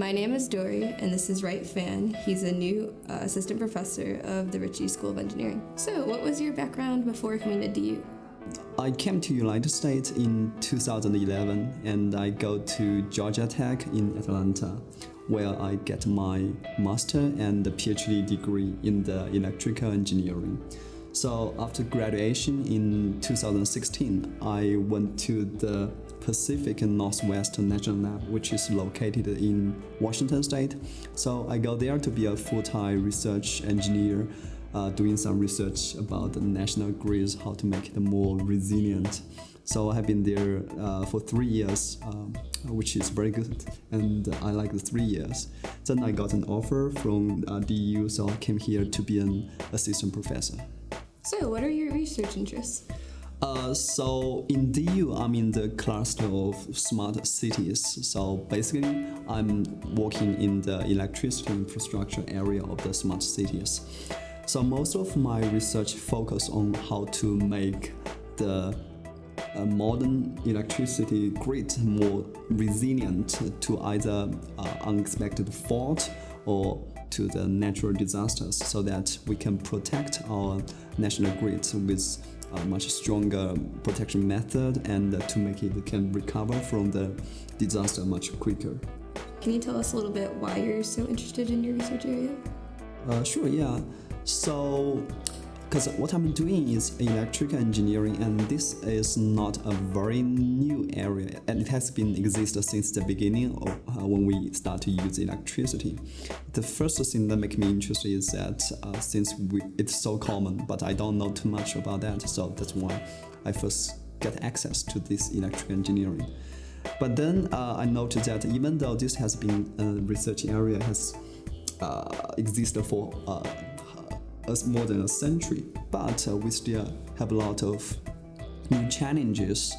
My name is Dory, and this is Rui Fan. He's a new assistant professor of the Ritchie School of Engineering. So, what was your background before coming to DU? I came to United States in 2011, and I go to Georgia Tech in Atlanta, where I get my master and the PhD degree in the electrical engineering. So after graduation in 2016, I went to the Pacific Northwest National Lab, which is located in Washington State. So I go there to be a full-time research engineer, doing some research about the national grids, how to make it more resilient. So I have been there for 3 years, which is very good, and I like the 3 years. Then I got an offer from DU, so I came here to be an assistant professor. So, what are your research interests? So in DU, I'm in the cluster of smart cities. So basically, I'm working in the electricity infrastructure area of the smart cities. So most of my research focus on how to make the modern electricity grid more resilient to either unexpected fault or to the natural disasters, so that we can protect our national grid with a much stronger protection method, and to make it can recover from the disaster much quicker. Can you tell us a little bit why you're so interested in your research area? Sure, yeah. So, because what I'm doing is electrical engineering, and this is not a very new area, and it has been existed since the beginning of when we start to use electricity. The first thing that makes me interested is that since it's so common, but I don't know too much about that, so that's why I first get access to this electrical engineering. But then I noticed that even though this has been a research area has existed for more than a century, but we still have a lot of new challenges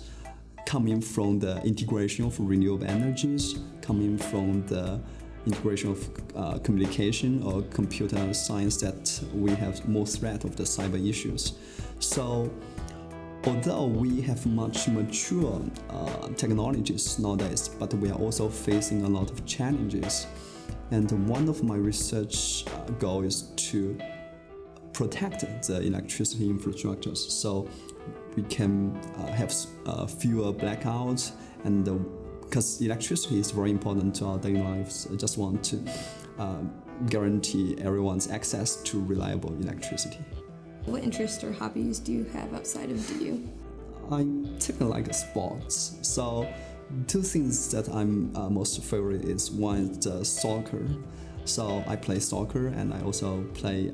coming from the integration of renewable energies, coming from the integration of communication or computer science, that we have more threat of the cyber issues. So although we have much mature technologies nowadays, but we are also facing a lot of challenges. And one of my research goals is to protect the electricity infrastructures, so we can have fewer blackouts, and because electricity is very important to our daily lives, I just want to guarantee everyone's access to reliable electricity. What interests or hobbies do you have outside of DU? I take like sports, so two things that I'm most favorite is one is the soccer. So I play soccer, and I also play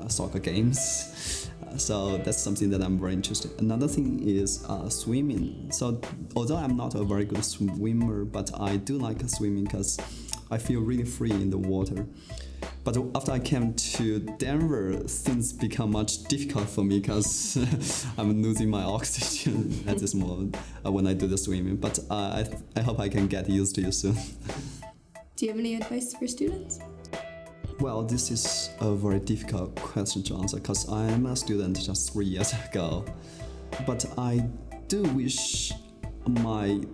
soccer games. So that's something that I'm very interested in. Another thing is swimming. So although I'm not a very good swimmer, but I do like swimming because I feel really free in the water. But after I came to Denver, things become much difficult for me because I'm losing my oxygen at this moment when I do the swimming. But I hope I can get used to it soon. Do you have any advice for students? Well, this is a very difficult question to answer because I am a student just 3 years ago. But I do wish my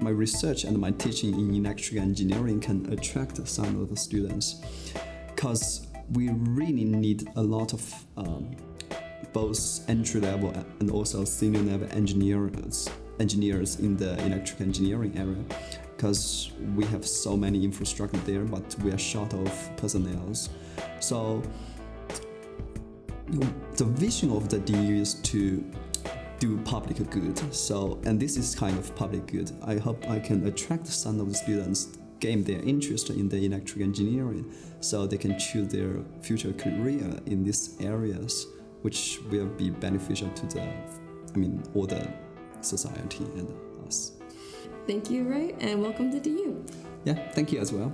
research and my teaching in electrical engineering can attract some of the students, because we really need a lot of both entry-level and also senior-level engineers in the electrical engineering area, because we have so many infrastructure there, but we are short of personnel. So the vision of the DU is to do public good. So, and this is kind of public good. I hope I can attract some of the students, gain their interest in the electrical engineering, so they can choose their future career in these areas, which will be beneficial to all the society and us. Thank you, Ray, and welcome to DU. Yeah, thank you as well.